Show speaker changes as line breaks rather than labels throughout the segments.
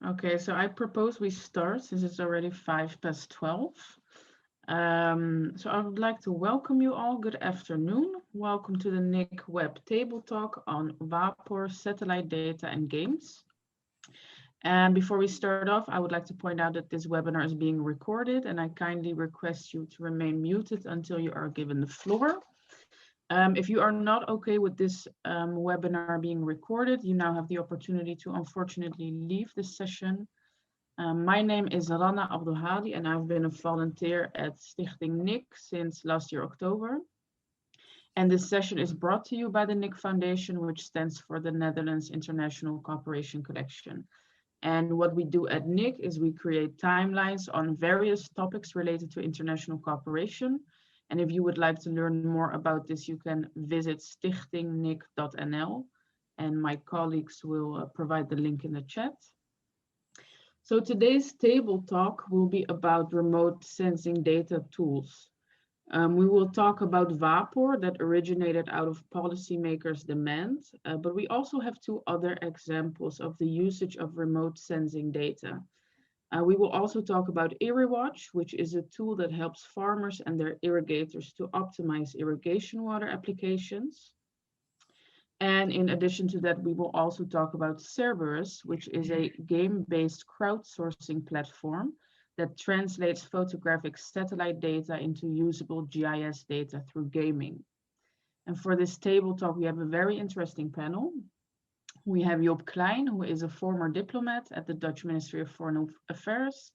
Okay, so I propose we start since it's already 12:05. So I would like to welcome you all. Good afternoon. Welcome to the NICC Web-Table-Talk on WAPOR, satellite data and games. And before we start off, I would like to point out that this webinar is being recorded, and I kindly request you to remain muted until you are given the floor. If you are not okay with this webinar being recorded, you now have the opportunity to unfortunately leave this session. My name is Rana Abdulhadi, and I've been a volunteer at Stichting NICC since last year, October. And this session is brought to you by the NICC Foundation, which stands for the Netherlands International Cooperation Collection. And what we do at NICC is we create timelines on various topics related to international cooperation. And if you would like to learn more about this, you can visit stichtingnic.nl, and my colleagues will provide the link in the chat. So today's table talk will be about remote sensing data tools. We will talk about WAPOR that originated out of policymakers' demand, but we also have two other examples of the usage of remote sensing data. We will also talk about IrriWatch, which is a tool that helps farmers and their irrigators to optimize irrigation water applications. And in addition to that, we will also talk about Cerberus, which is a game-based crowdsourcing platform that translates photographic satellite data into usable GIS data through gaming. And for this table talk, we have a very interesting panel. We have Kleijn, who is a former diplomat at the Dutch Ministry of Foreign Affairs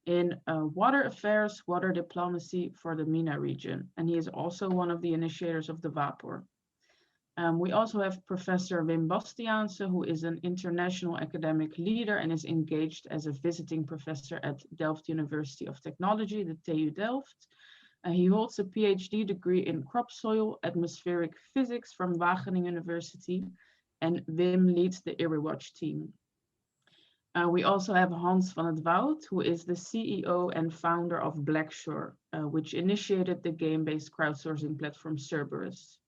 in water affairs, water diplomacy for the MENA region. And he is also one of the initiators of the WAPOR. We also have Professor Wim Bastiaanssen, who is an international academic leader and is engaged as a visiting professor at Delft University of Technology, the TU Delft. He holds a PhD degree in crop soil atmospheric physics from Wageningen University, and Wim leads the IrriWatch team. We also have Hans van het Woud, who is the CEO and founder of Blackshore, which initiated the game-based crowdsourcing platform Cerberus.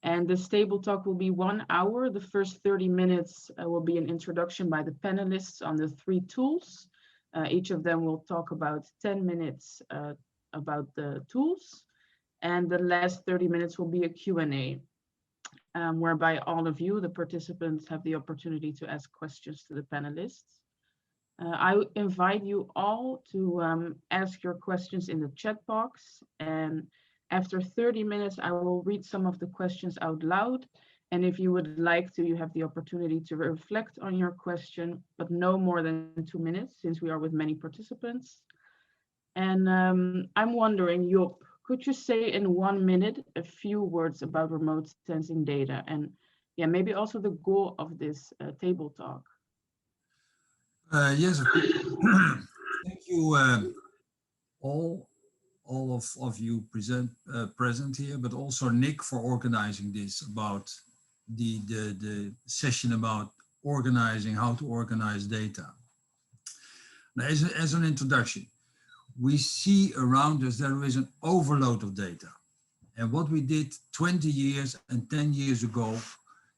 And this table talk will be 1 hour. The first 30 minutes will be an introduction by the panelists on the three tools. Each of them will talk about 10 minutes about the tools. And the last 30 minutes will be a Q&A, whereby all of you, the participants, have the opportunity to ask questions to the panelists. I invite you all to ask your questions in the chat box, and after 30 minutes, I will read some of the questions out loud. And if you would like to, you have the opportunity to reflect on your question, but no more than 2 minutes, since we are with many participants. And I'm wondering, Job, could you say in 1 minute a few words about remote sensing data, and yeah, maybe also the goal of this table talk?
Yes, of course. Thank you all of you present here, but also Nick for organizing this, about the session about organizing, how to organize data. Now, as an introduction, we see around us there is an overload of data. And what we did 20 years and 10 years ago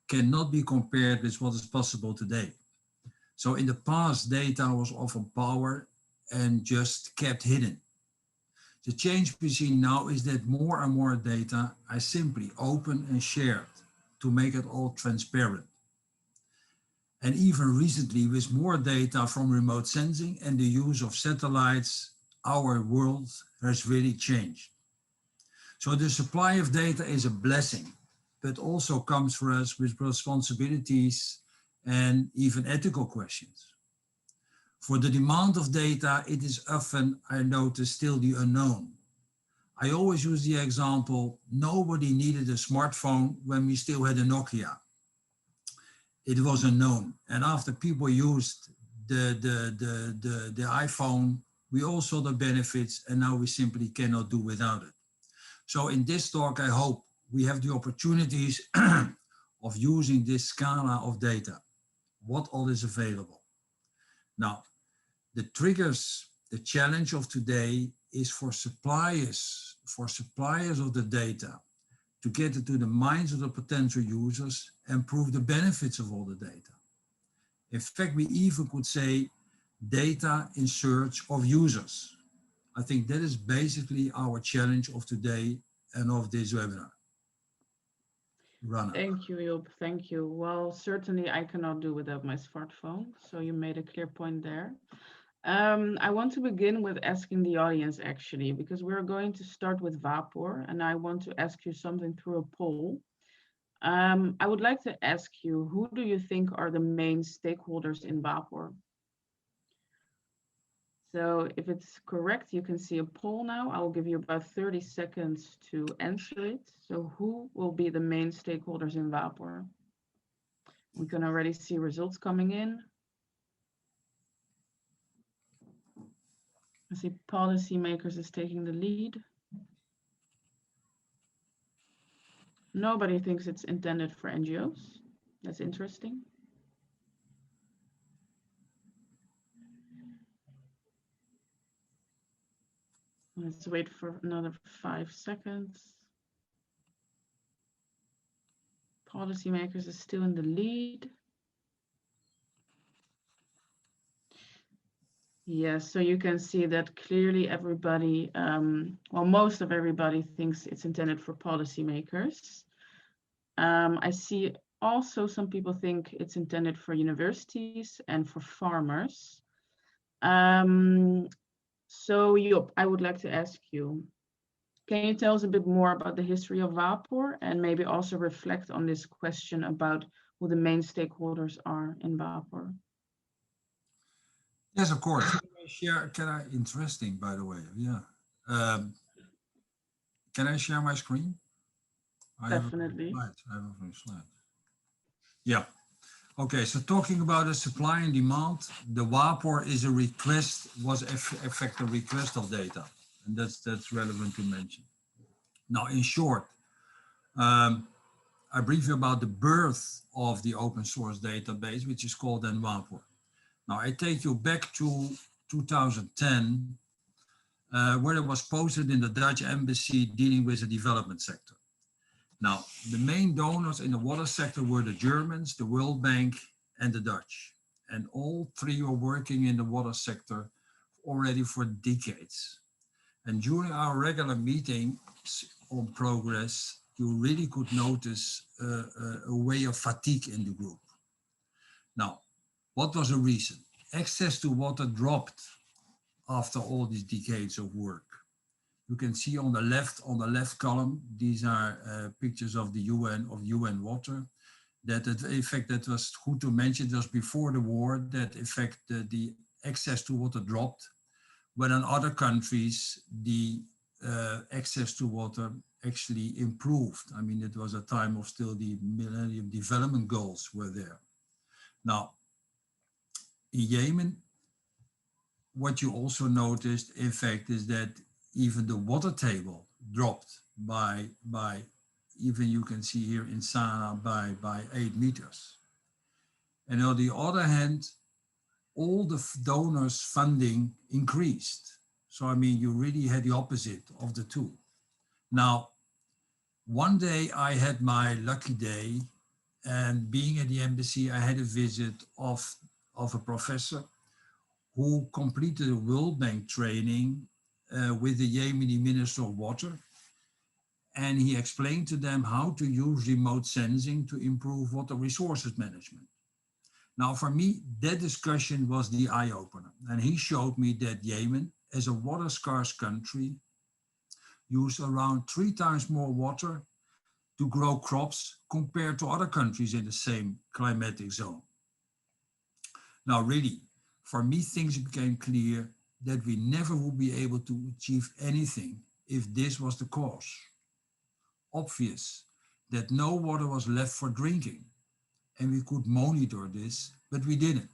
cannot be compared with what is possible today. So in the past, data was often power and just kept hidden. The change we see now is that more and more data are simply open and shared to make it all transparent. And even recently, with more data from remote sensing and the use of satellites, our world has really changed. So the supply of data is a blessing, but also comes for us with responsibilities and even ethical questions. For the demand of data, it is often, I notice, still the unknown. I always use the example, nobody needed a smartphone when we still had a Nokia. It was unknown. And after people used the iPhone, we all saw the benefits, and now we simply cannot do without it. So in this talk, I hope we have the opportunities of using this scala of data, what all is available. Now, the triggers, the challenge of today is for suppliers of the data to get it to the minds of the potential users and prove the benefits of all the data. In fact, we even could say data in search of users. I think that is basically our challenge of today and of this webinar. Rana.
Thank you, Job. Thank you. Well, certainly I cannot do without my smartphone, so you made a clear point there. I want to begin with asking the audience actually, because we're going to start with WAPOR, and I want to ask you something through a poll. I would like to ask you, who do you think are the main stakeholders in WAPOR? So if it's correct, you can see a poll now. I will give you about 30 seconds to answer it. So who will be the main stakeholders in WAPOR? We can already see results coming in. I see policymakers is taking the lead. Nobody thinks it's intended for NGOs. That's interesting. Let's wait for another 5 seconds. Policymakers is still in the lead. Yes, so you can see that clearly everybody, well, most of everybody thinks it's intended for policymakers. I see also some people think it's intended for universities and for farmers. So Job, I would like to ask you, can you tell us a bit more about the history of WAPOR and maybe also reflect on this question about who the main stakeholders are in WAPOR?
Yes, of course. Interesting, by the way. Yeah. Can I share my screen?
Definitely.
I have a slide. Yeah. Okay, so talking about the supply and demand, the WAPOR is a request, was effect a request of data. And that's relevant to mention. Now, in short, I brief you about the birth of the open source database, which is called then WAPOR. Now, I take you back to 2010, where it was posted in the Dutch embassy dealing with the development sector. Now, the main donors in the water sector were the Germans, the World Bank, and the Dutch. And all three were working in the water sector already for decades. And during our regular meetings on progress, you really could notice a way of fatigue in the group. Now, what was the reason? Access to water dropped after all these decades of work. You can see on the left column, these are pictures of the UN water. That in fact, that was good to mention, it was before the war that in fact the access to water dropped, when in other countries the access to water actually improved. I mean, it was a time of still the Millennium Development Goals were there. Now, in Yemen, what you also noticed, in fact, is that even the water table dropped by even you can see here in Sanaa by 8 meters. And on the other hand, all the donors' funding increased. So, I mean, you really had the opposite of the two. Now, one day I had my lucky day, and being at the embassy, I had a visit of a professor who completed a World Bank training with the Yemeni Minister of Water. And he explained to them how to use remote sensing to improve water resources management. Now, for me, that discussion was the eye-opener. And he showed me that Yemen, as a water-scarce country, used around 3 times more water to grow crops compared to other countries in the same climatic zone. Now, really, for me, things became clear that we never would be able to achieve anything if this was the cause. Obvious that no water was left for drinking, and we could monitor this, but we didn't.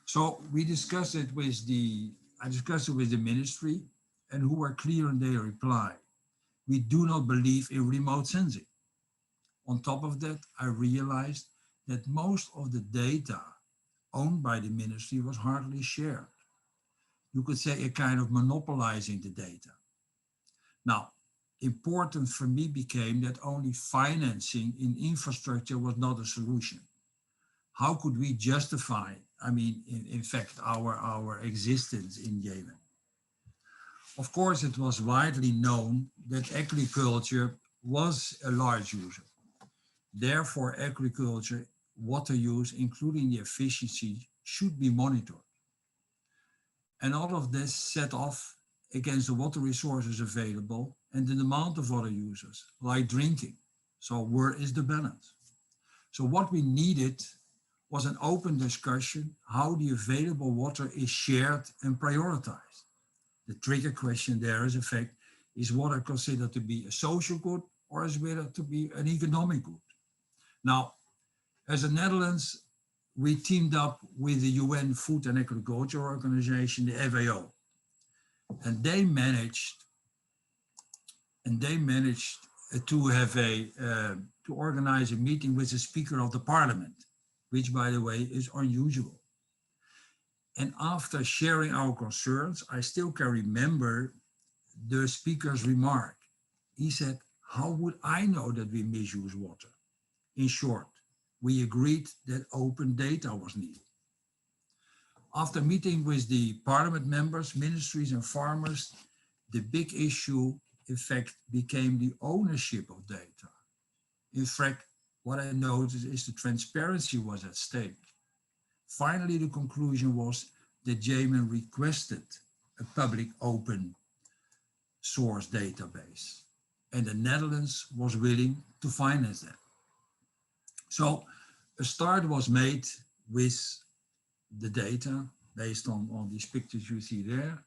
So we discussed it with I discussed it with the ministry, and who were clear in their reply. We do not believe in remote sensing. On top of that, I realized that most of the data owned by the ministry was hardly shared. You could say a kind of monopolizing the data. Now, important for me became that only financing in infrastructure was not a solution. how could we justify, I mean, in fact, our existence in Yemen? Of course, it was widely known that agriculture was a large user. Therefore, agriculture, water use, including the efficiency, should be monitored. And all of this set off against the water resources available and the demand of water users, like drinking. So where is the balance? So what we needed was an open discussion how the available water is shared and prioritized. The trigger question there is, in fact, is water considered to be a social good or is it to be an economic good? Now, as the Netherlands, we teamed up with the UN Food and Agriculture Organization, the FAO, and they managed to have to organize a meeting with the Speaker of the Parliament, which, by the way, is unusual. And after sharing our concerns, I still can remember the speaker's remark. He said, "How would I know that we misuse water?" In short, we agreed that open data was needed. After meeting with the parliament members, ministries, and farmers, the big issue, in fact, became the ownership of data. In fact, what I noticed is the transparency was at stake. Finally, the conclusion was that Yemen requested a public open source database, and the Netherlands was willing to finance that. So a start was made with the data based on these pictures you see there.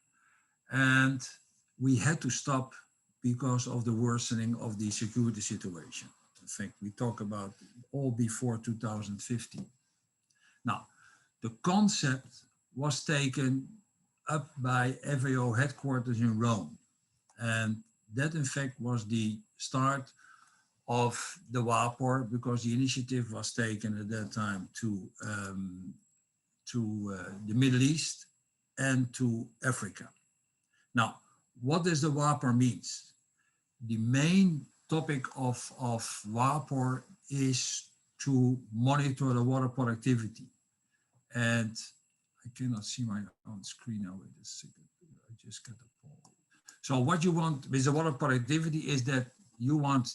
And we had to stop because of the worsening of the security situation. In fact, we talk about all before 2015. Now, the concept was taken up by FAO headquarters in Rome. And that, in fact, was the start of the WAPOR, because the initiative was taken at that time to the Middle East and to Africa. Now, what does the WAPOR means? The main topic of WAPOR is to monitor the water productivity. And I cannot see my own screen now. Wait a second. I just got a poll. So what you want with the water productivity is that you want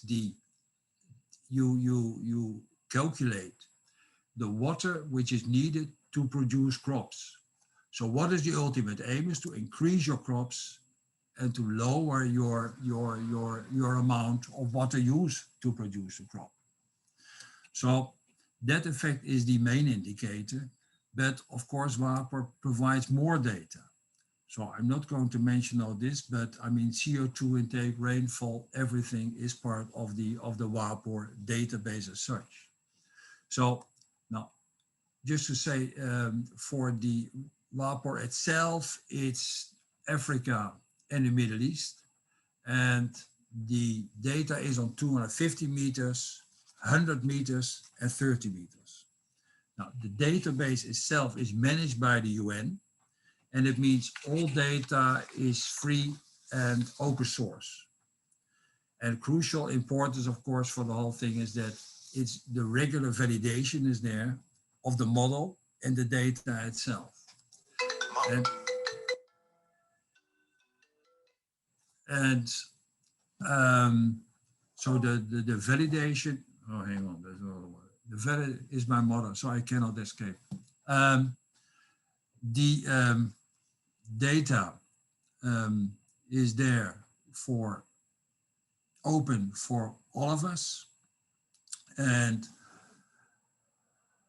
you calculate the water which is needed to produce crops. So what is the ultimate aim? Is to increase your crops and to lower your amount of water used to produce a crop. So that effect is the main indicator, but of course WAPOR provides more data. So I'm not going to mention all this, but I mean CO2 intake, rainfall, everything is part of the WAPOR database as such. So now, just to say, for the WAPOR itself, it's Africa and the Middle East, and the data is on 250 meters, 100 meters, and 30 meters. Now, the database itself is managed by the UN, and it means all data is free and open source. And crucial importance, of course, for the whole thing is that it's the regular validation is there of the model and the data itself. So the validation, oh, hang on, there's another one. The valid is my motto, so I cannot escape. The data is there for open for all of us. And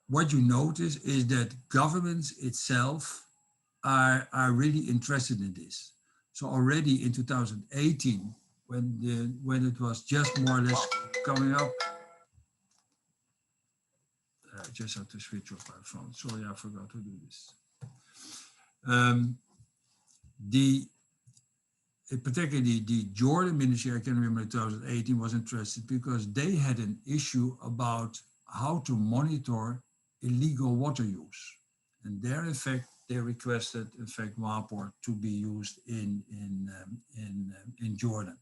what you notice is that governments itself are really interested in this. So already in 2018, when it was just more or less coming up, I just have to switch off my phone. Sorry, I forgot to do this. Particularly the Jordan ministry, I can remember 2018, was interested because they had an issue about how to monitor illegal water use. And there, in fact, they requested, in fact, WAPOR to be used in Jordan.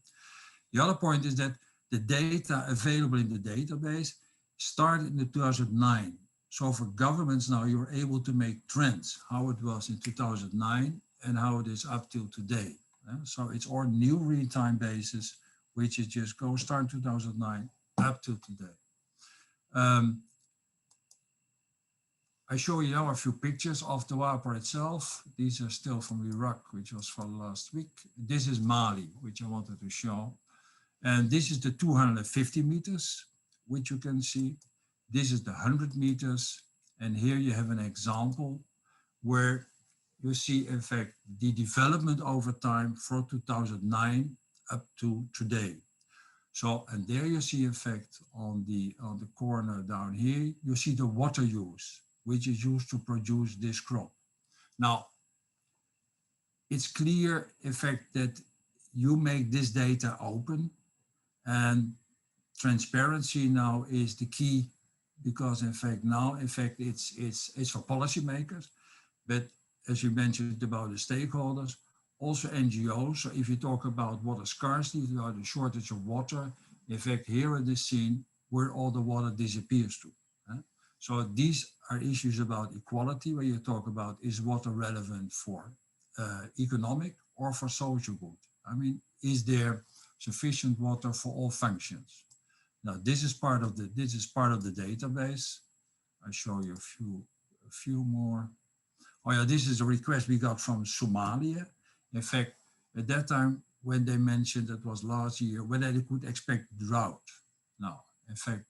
The other point is that the data available in the database started in 2009. So for governments now, you're able to make trends, how it was in 2009 and how it is up till today. So it's all new real-time basis, which is just go start 2009 up to today. I show you now a few pictures of the WAPOR itself. These are still from Iraq, which was for last week. This is Mali, which I wanted to show. And this is the 250 meters, which you can see. This is the 100 meters. And here you have an example where you see, in fact, the development over time from 2009 up to today. So, and there you see, in fact, on the corner down here, you see the water use, which is used to produce this crop. Now, it's clear, in fact, that you make this data open, and transparency now is the key, because in fact now, in fact, it's for policymakers, but as you mentioned about the stakeholders, also NGOs. So if you talk about water scarcity, about the shortage of water, in fact, here it is seen where all the water disappears to. So these are issues about equality, where you talk about, is water relevant for economic or for social good? I mean, is there sufficient water for all functions? Now, this is part of the database. I'll show you a few more. Oh yeah, this is a request we got from Somalia. In fact, at that time, when they mentioned, that was last year, whether they could expect drought. Now, in fact,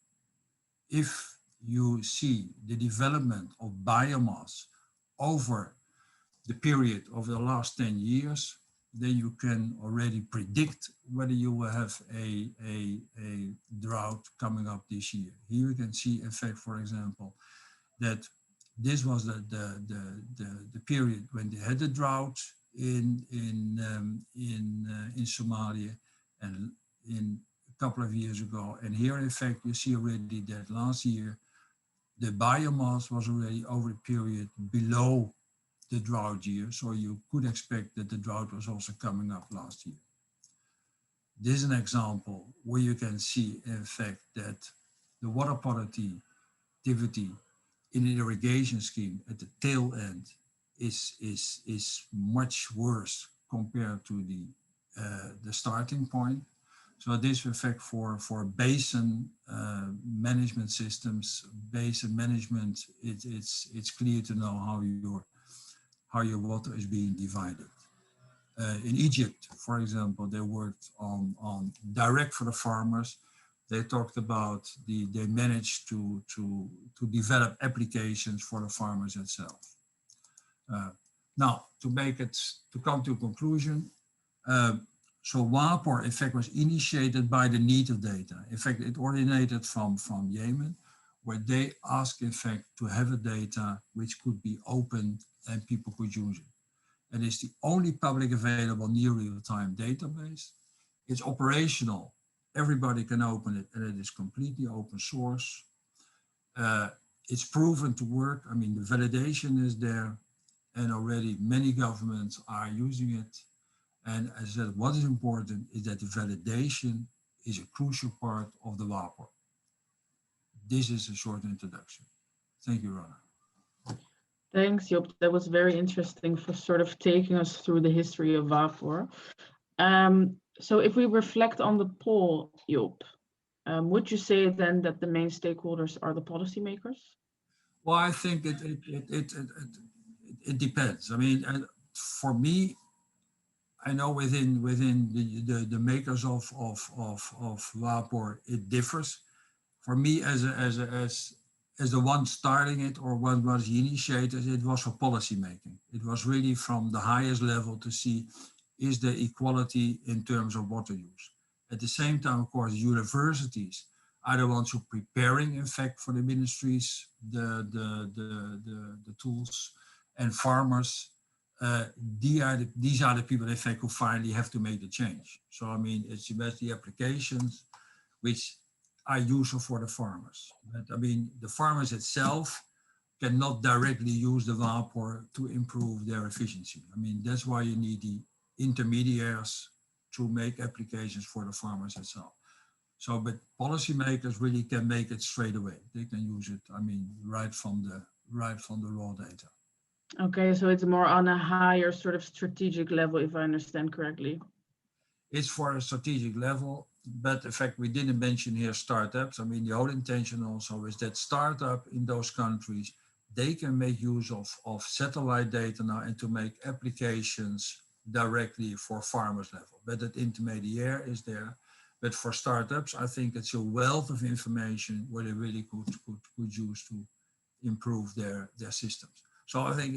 if you see the development of biomass over the period of the last 10 years, then you can already predict whether you will have a drought coming up this year. Here you can see, in fact, for example, that this was the period when they had the drought in Somalia, and in a couple of years ago. And here, in fact, you see already that last year, the biomass was already over a period below the drought year. So you could expect that the drought was also coming up last year. This is an example where you can see, in fact, that the water productivity in an irrigation scheme at the tail end is much worse compared to the starting point. So this, in fact, for basin management systems, basin management, it's clear to know how your water is being divided. In Egypt, for example, they worked on direct for the farmers. They talked about they managed to develop applications for the farmers itself. Now, to come to a conclusion, so WAPOR, in fact, was initiated by the need of data. In fact, it originated from Yemen, where they asked, in fact, to have a data which could be open and people could use it. And it's the only public available near real-time database. It's operational. Everybody can open it, and it is completely open source. It's proven to work. I mean, the validation is there, and already many governments are using it. And as I said, what is important is that the validation is a crucial part of the WAPOR. This is a short introduction. Thank you, Rana.
Thanks, Job. That was very interesting for sort of taking us through the history of WAPOR. So if we reflect on the poll, Job, would you say then that the main stakeholders are the policymakers?
Well, I think it depends. I mean, for me, I know within the makers of WAPOR, it differs. For me, as the one starting it, or one was the initiators, it was for policy making. It was really from the highest level to see, is there equality in terms of water use? At the same time, of course, universities are the ones who are preparing, in fact, for the ministries, the tools, and farmers. These are the people, in fact, who finally have to make the change. So, I mean, it's about the applications which are useful for the farmers. But, I mean, the farmers itself cannot directly use the WAPOR to improve their efficiency. I mean, that's why you need the intermediaries to make applications for the farmers itself. So, but policymakers really can make it straight away. They can use it, I mean, right from the raw data.
Okay, so it's more on a higher sort of strategic level, if I understand correctly.
It's for a strategic level, but in fact, we didn't mention here startups. I mean, the whole intention also is that startup in those countries, they can make use of satellite data now and to make applications directly for farmers level. But that intermediary is there. But for startups, I think it's a wealth of information where they really could use to improve their systems. So I think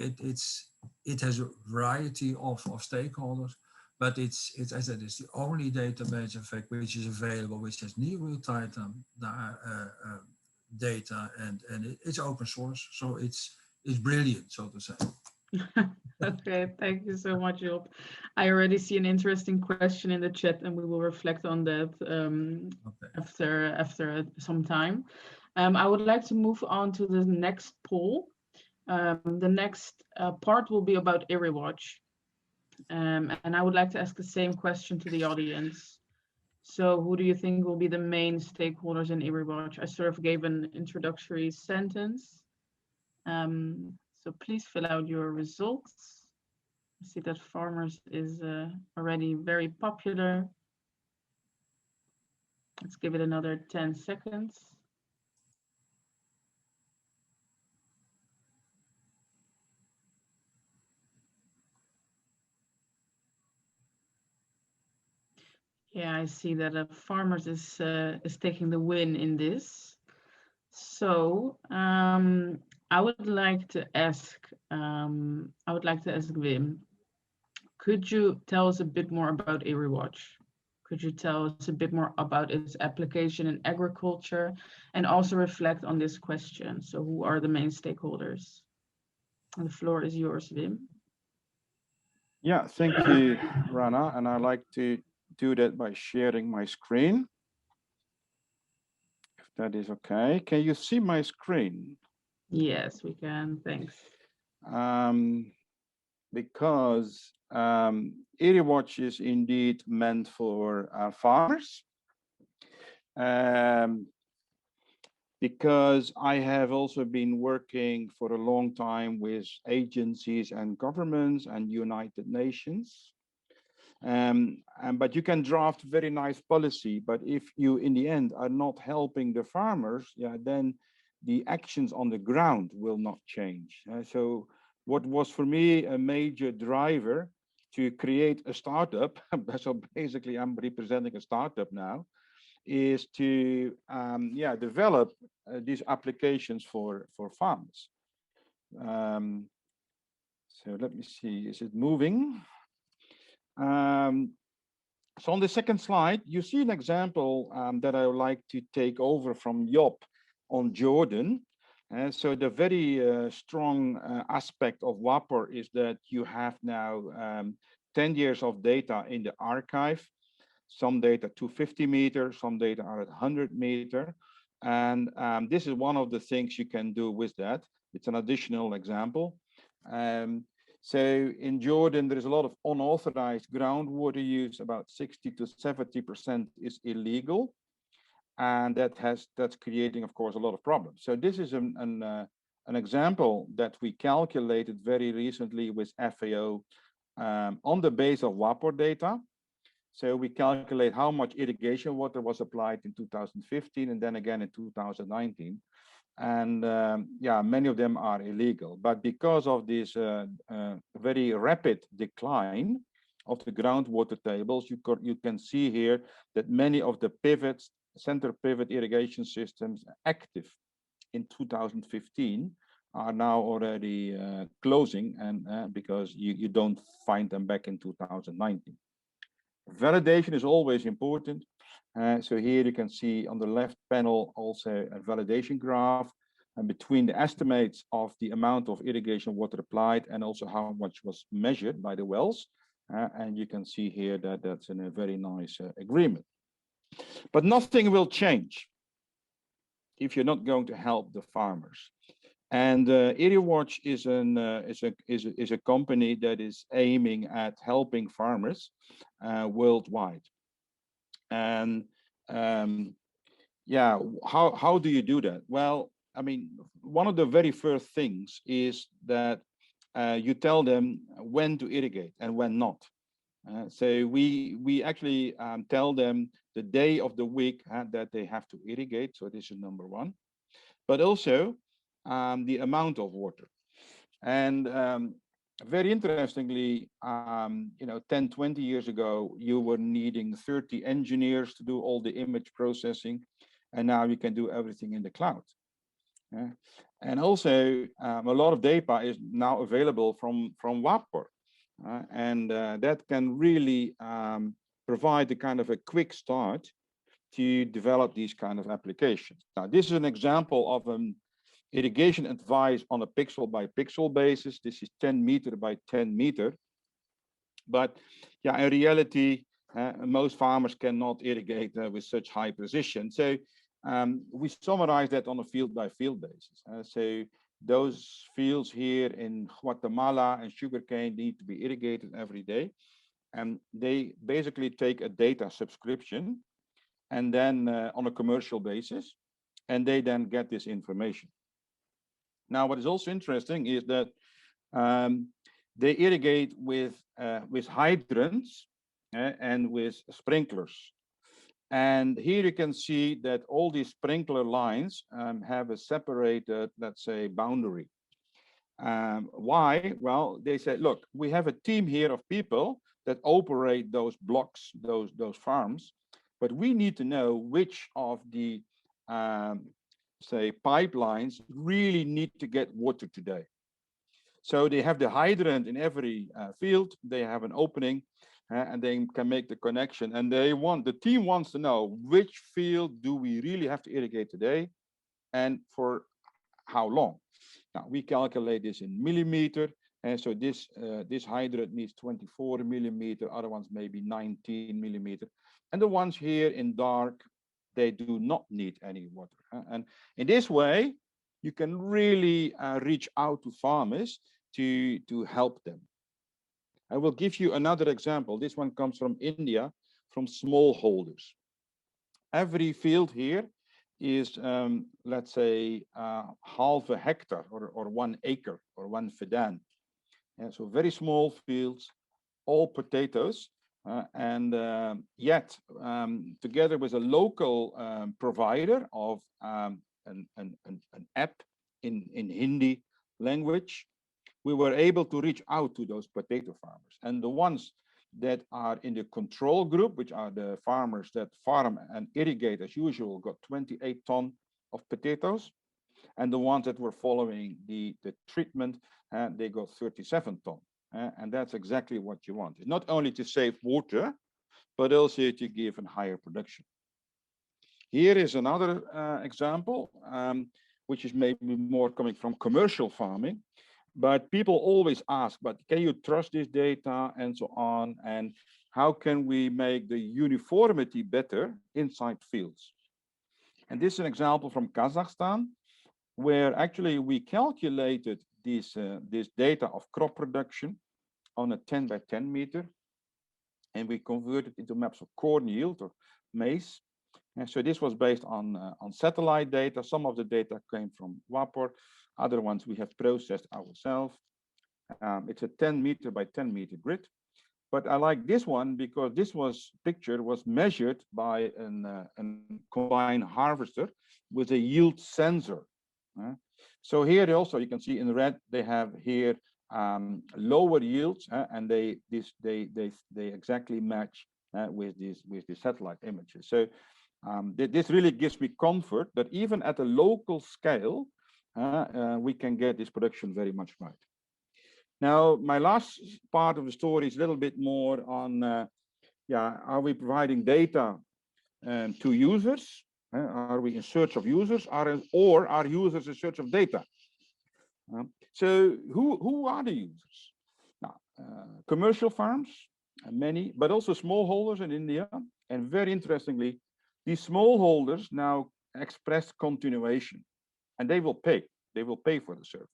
it has a variety of stakeholders, but it's as I said, it's the only database in fact which is available, which has near real-time data, and it's open source, so it's brilliant, so to say.
Okay, thank you so much, Job. I already see an interesting question in the chat, and we will reflect on that
Okay.
after some time. I would like to move on to the next poll. The next part will be about ERIWatch. And I would like to ask the same question to the audience. So who do you think will be the main stakeholders in ERIWatch? I sort of gave an introductory sentence. So please fill out your results. I see that farmers is already very popular. Let's give it another 10 seconds. Yeah, I see that farmers is taking the win in this. So I would like to ask Wim, could you tell us a bit more about ERIWatch? Could you tell us a bit more about its application in agriculture and also reflect on this question? So who are the main stakeholders? And the floor is yours, Wim.
Yeah, thank you, Rana. And I like to do that by sharing my screen. If that is okay. Can you see my screen?
Yes, we can. Thanks.
Because ERIWatch is indeed meant for farmers. Because I have also been working for a long time with agencies and governments and United Nations. But you can draft very nice policy, but if you in the end are not helping the farmers, yeah, then the actions on the ground will not change. So what was for me a major driver to create a startup, so basically I'm representing a startup now, is to develop these applications for farmers. So let me see, is it moving? So on the second slide, you see an example that I would like to take over from Job on Jordan. So the very strong aspect of WAPOR is that you have now 10 years of data in the archive. Some data 250 meters, some data are at 100 meter. And this is one of the things you can do with that. It's an additional example. So in Jordan, there is a lot of unauthorized groundwater use. About 60 to 70% is illegal. And that's creating, of course, a lot of problems. So this is an example that we calculated very recently with FAO on the base of WAPOR data. So we calculate how much irrigation water was applied in 2015 and then again in 2019. And many of them are illegal. But because of this very rapid decline of the groundwater tables, you can see here that many of the pivots, center pivot irrigation systems active in 2015 are now already closing, and because you don't find them back in 2019. Validation is always important. So here you can see on the left panel also a validation graph, and between the estimates of the amount of irrigation water applied and also how much was measured by the wells. And you can see here that that's in a very nice agreement. But nothing will change if you're not going to help the farmers. And ERIWatch is a company that is aiming at helping farmers worldwide. And yeah, how do you do that? Well, I mean, one of the very first things is that you tell them when to irrigate and when not. So we actually tell them the day of the week that they have to irrigate. So this is number one, but also the amount of water. And very interestingly, 10, 20 years ago, you were needing 30 engineers to do all the image processing, and now you can do everything in the cloud. And also, a lot of data is now available from WAPOR, and that can really provide a kind of a quick start to develop these kind of applications. Now, this is an example of an irrigation advice on a pixel by pixel basis. This is 10 meter by 10 meter. But yeah, in reality, most farmers cannot irrigate with such high precision. So we summarize that on a field by field basis. So those fields here in Guatemala and sugarcane need to be irrigated every day. And they basically take a data subscription and then on a commercial basis, and they then get this information. Now, what is also interesting is that they irrigate with hydrants and with sprinklers. And here you can see that all these sprinkler lines have a separated, let's say, boundary. Why? Well, they said, look, we have a team here of people that operate those blocks, those farms, but we need to know which of the say pipelines really need to get water today. So they have the hydrant in every field. They have an opening and they can make the connection. And the team wants to know which field do we really have to irrigate today and for how long. Now we calculate this in millimeter. And so this hydrant needs 24 millimeter, other ones maybe 19 millimeter. And the ones here in dark, they do not need any water. And in this way, you can really reach out to farmers to help them. I will give you another example. This one comes from India, from smallholders. Every field here is, let's say, half a hectare or 1 acre or 1 fadan. And so very small fields, all potatoes. Yet, together with a local provider of an app in Hindi language, we were able to reach out to those potato farmers. And the ones that are in the control group, which are the farmers that farm and irrigate as usual, got 28 tons of potatoes. And the ones that were following the treatment, they got 37 tons. And that's exactly what you want. It's not only to save water, but also to give a higher production. Here is another example, which is maybe more coming from commercial farming. But people always ask, but can you trust this data and so on? And how can we make the uniformity better inside fields? And this is an example from Kazakhstan, where actually we calculated this data of crop production on a 10 by 10 meter, and we converted into maps of corn yield or maize. And so this was based on satellite data. Some of the data came from WAPOR, other ones we have processed ourselves. It's a 10 meter by 10 meter grid. But I like this one because this picture was measured by a combine harvester with a yield sensor. So here also you can see in red they have here lower yields, and they exactly match with the satellite images. So this really gives me comfort that even at a local scale, we can get this production very much right. Now, my last part of the story is a little bit more on, are we providing data to users? Are we in search of users, or are users in search of data? So who are the users? Now, commercial farms, many, but also smallholders in India. And very interestingly, these smallholders now express continuation, and they will pay. They will pay for the service.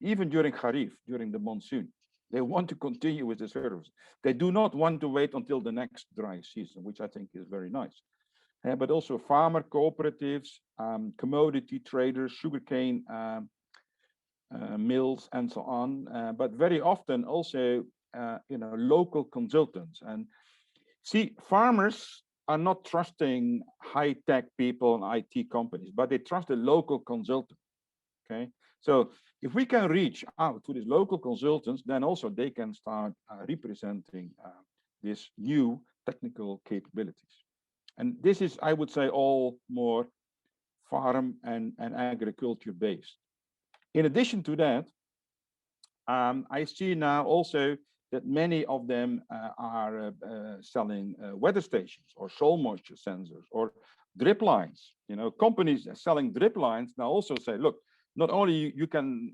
Even during Kharif, during the monsoon, they want to continue with the service. They do not want to wait until the next dry season, which I think is very nice. but also farmer cooperatives, commodity traders, sugarcane mills, and so on. But very often also, local consultants. And see, farmers are not trusting high-tech people and IT companies, but they trust the local consultant. Okay, so if we can reach out to these local consultants, then also they can start representing these new technical capabilities. And this is, I would say, all more farm and agriculture based. In addition to that, I see now also that many of them are selling weather stations or soil moisture sensors or drip lines. Companies selling drip lines now also say, look, not only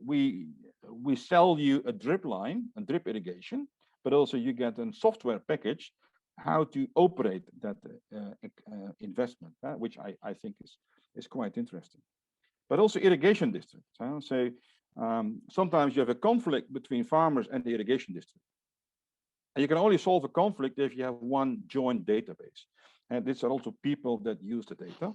we sell you a drip line, a drip irrigation, but also you get a software package how to operate that investment, which I think is quite interesting. But also irrigation districts. So sometimes you have a conflict between farmers and the irrigation district. And you can only solve a conflict if you have one joint database. And these are also people that use the data.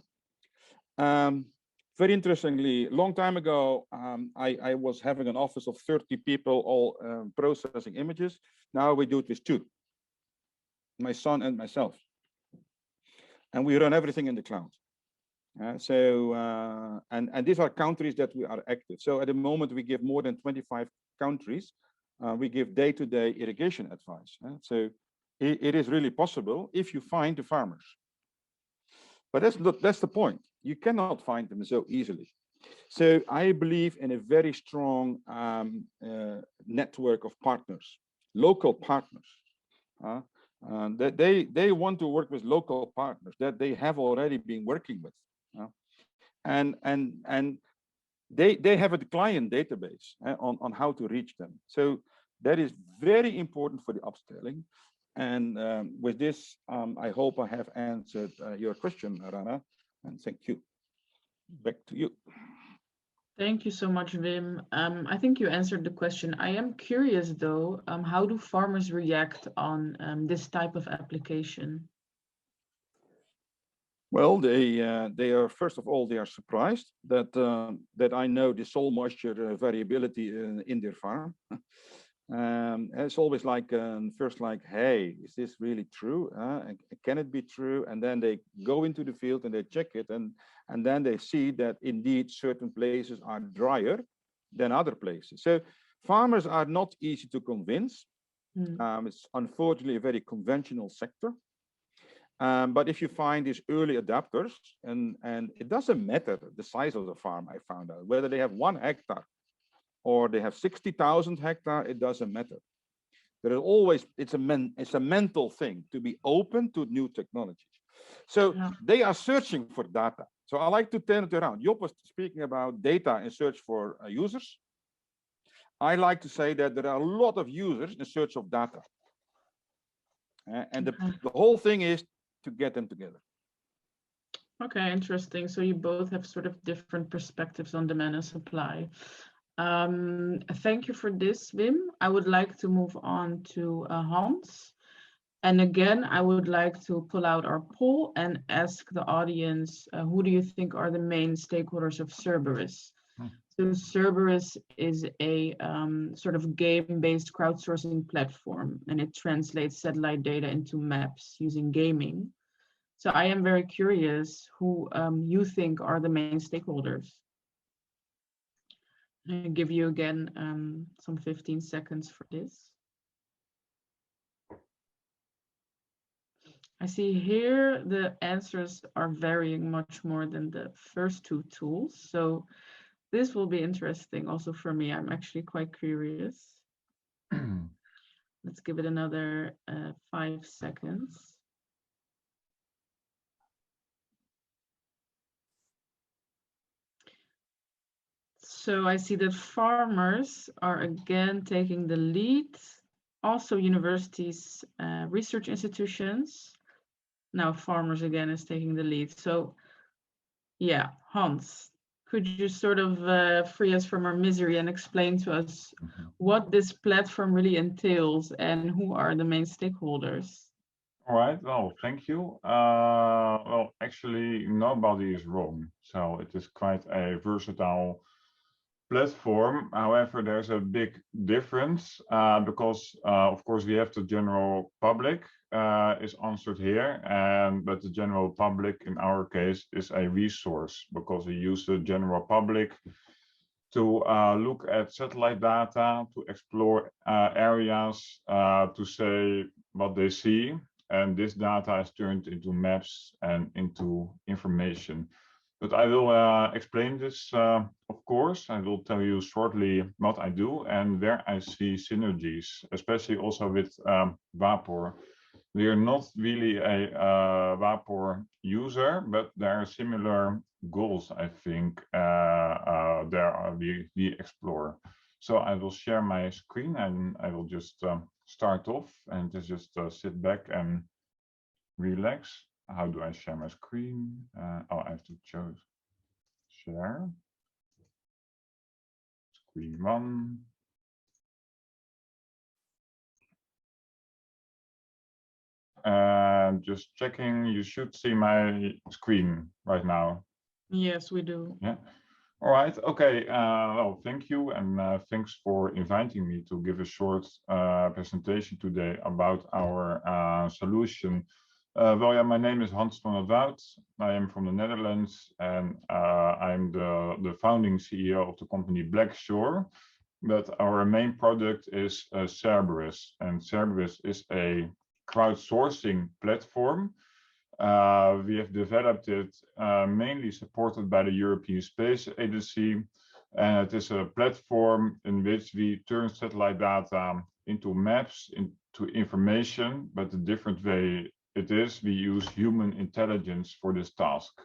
Very interestingly, long time ago, I was having an office of 30 people all processing images. Now we do it with 2, my son and myself. And we run everything in the cloud. And these are countries that we are active. So at the moment, we give more than 25 countries. We give day-to-day irrigation advice. So it is really possible if you find the farmers. But that's the point. You cannot find them so easily. So I believe in a very strong network of partners, local partners. That they want to work with local partners that they have already been working with. And they have a client database on how to reach them. So that is very important for the upscaling. And with this, I hope I have answered your question, Rana, and thank you. Back to you.
Thank you so much, Wim. I think you answered the question. I am curious though, how do farmers react on this type of application?
Well, they are, first of all, they are surprised that that I know the soil moisture variability in their farm. It's always like first like, hey, is this really true? Can it be true? And then they go into the field and they check it, and then they see that indeed certain places are drier than other places. So farmers are not easy to convince. It's unfortunately a very conventional sector. But if you find these early adapters, and it doesn't matter the size of the farm, I found out, whether they have 1 hectare or they have 60,000 hectares, it doesn't matter. There is always, it's a mental thing to be open to new technologies. So they are searching for data. So I like to turn it around. Job was speaking about data in search for users. I like to say that there are a lot of users in search of data. And the whole thing is to get them together.
Okay, interesting. So you both have sort of different perspectives on demand and supply. Thank you for this, Wim. I would like to move on to Hans. And again, I would like to pull out our poll and ask the audience, who do you think are the main stakeholders of Cerberus? So Cerberus is a sort of game-based crowdsourcing platform, and it translates satellite data into maps using gaming. So I am very curious who you think are the main stakeholders. I'll give you again some 15 seconds for this. I see here the answers are varying much more than the first 2 tools. So this will be interesting also for me. I'm actually quite curious. Let's give it another 5 seconds. So I see that farmers are again taking the lead, also universities, research institutions. Now farmers again is taking the lead. So yeah, Hans, could you sort of free us from our misery and explain to us what this platform really entails and who are the main stakeholders?
All right, well, thank you. Well, actually, nobody is wrong. So it is quite a versatile platform. However, there's a big difference because, of course, we have the general public is answered here, but the general public in our case is a resource because we use the general public to look at satellite data, to explore areas, to say what they see. And this data is turned into maps and into information. But I will explain this, of course. I will tell you shortly what I do and where I see synergies, especially also with WAPOR. We are not really a WAPOR user, but there are similar goals, I think, we explore. So I will share my screen and I will just start off and just sit back and relax. How do I share my screen? Oh, I have to choose share. Screen 1. Just checking, you should see my screen right now.
Yes, we do.
Yeah. All right. Okay. Well, thank you, and thanks for inviting me to give a short presentation today about our solution. Well, yeah, my name is Hans van der Woud. I am from the Netherlands, and I'm the founding CEO of the company Blackshore. But our main product is Cerberus, and Cerberus is a crowdsourcing platform. We have developed it mainly supported by the European Space Agency. And it is a platform in which we turn satellite data into maps, into information, but the different way it is, we use human intelligence for this task,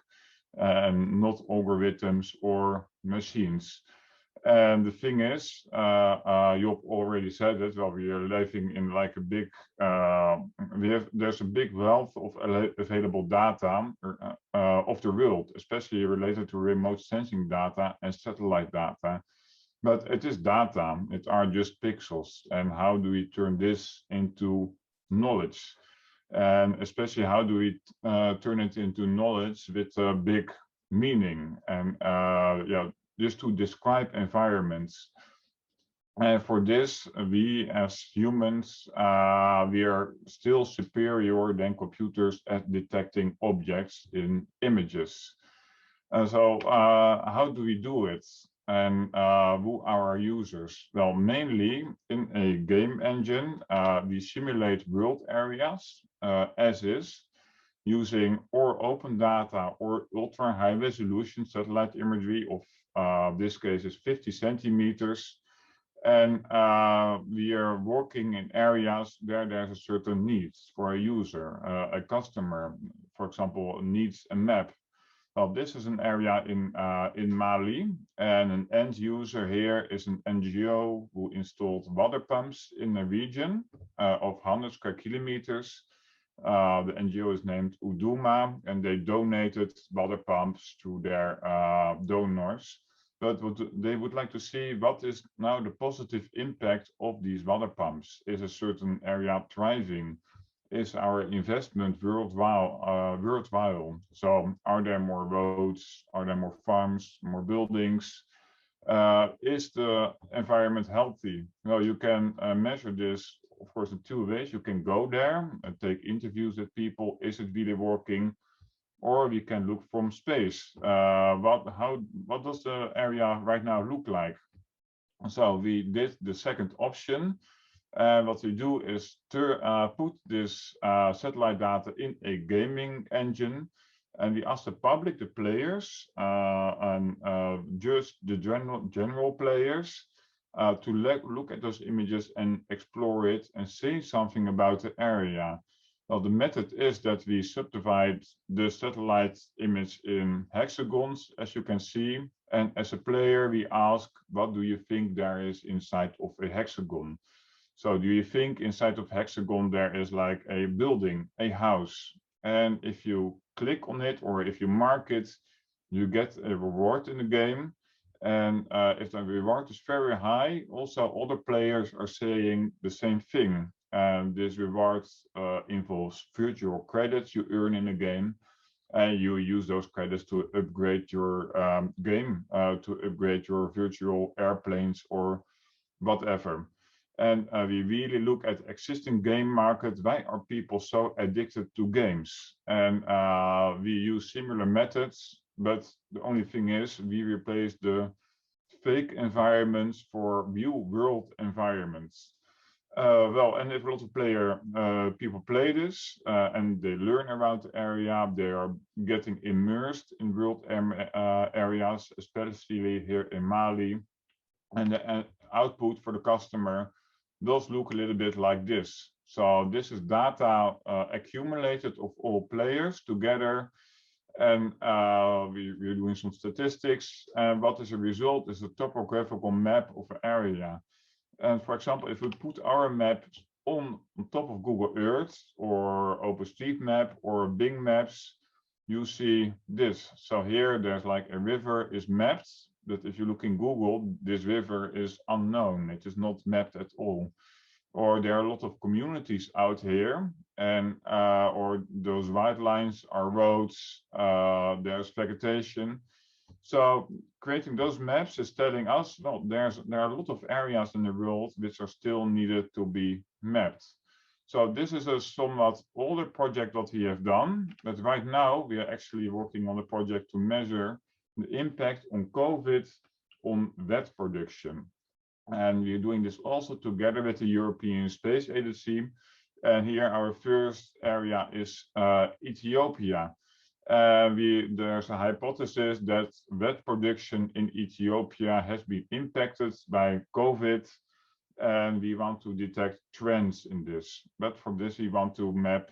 and not algorithms or machines. And the thing is, Job already said it, well, we are living in like a big, there's a big wealth of available data of the world, especially related to remote sensing data and satellite data. But it is data, it are just pixels. And how do we turn this into knowledge? And especially how do we turn it into knowledge with a big meaning? And yeah, just to describe environments. And for this, we as humans, we are still superior than computers at detecting objects in images. So how do we do it? And who are our users? Well, mainly in a game engine, we simulate world areas as is, using or open data or ultra high resolution satellite imagery of this case is 50 centimeters. And we are working in areas where there's a certain need for a user, a customer, for example, needs a map. Well, this is an area in Mali, and an end user here is an NGO who installed water pumps in a region of 100 square kilometers. The NGO is named Uduma, and they donated water pumps to their donors. But what they would like to see, what is now the positive impact of these water pumps? Is a certain area thriving? Is our investment worthwhile? So are there more roads? Are there more farms, more buildings? Is the environment healthy? Well, you can measure this, of course, in two ways. You can go there and take interviews with people. Is it really working? Or we can look from space. What does the area right now look like? So we did the second option. What we do is to put this satellite data in a gaming engine, and we ask the public, the players, and just the general players to look at those images and explore it and say something about the area. Well, the method is that we subdivide the satellite image in hexagons, as you can see. And as a player, we ask, what do you think there is inside of a hexagon? So do you think inside of hexagon there is like a building, a house? And if you click on it or if you mark it, you get a reward in the game. And if the reward is very high, also other players are saying the same thing. And this reward involves virtual credits you earn in a game, and you use those credits to upgrade your game, to upgrade your virtual airplanes or whatever. And we really look at existing game market. Why are people so addicted to games? And we use similar methods, but the only thing is we replace the fake environments for real world environments. Well, and if a lot of people play this and they learn around the area, they are getting immersed in world areas, especially here in Mali. And the output for the customer does look a little bit like this. So this is data accumulated of all players together. And we're doing some statistics. And what is a result is a topographical map of an area. And for example, if we put our map on top of Google Earth or OpenStreetMap or Bing Maps, you see this. So here there's like a river is mapped, but if you look in Google, this river is unknown. It is not mapped at all. Or there are a lot of communities out here, and or those white lines are roads, there's vegetation. So creating those maps is telling us, well, there are a lot of areas in the world which are still needed to be mapped. So this is a somewhat older project that we have done, but right now we are actually working on a project to measure the impact on COVID on wet production. And we're doing this also together with the European Space Agency. And here our first area is Ethiopia. There's a hypothesis that wet production in Ethiopia has been impacted by COVID, and we want to detect trends in this. But for this, we want to map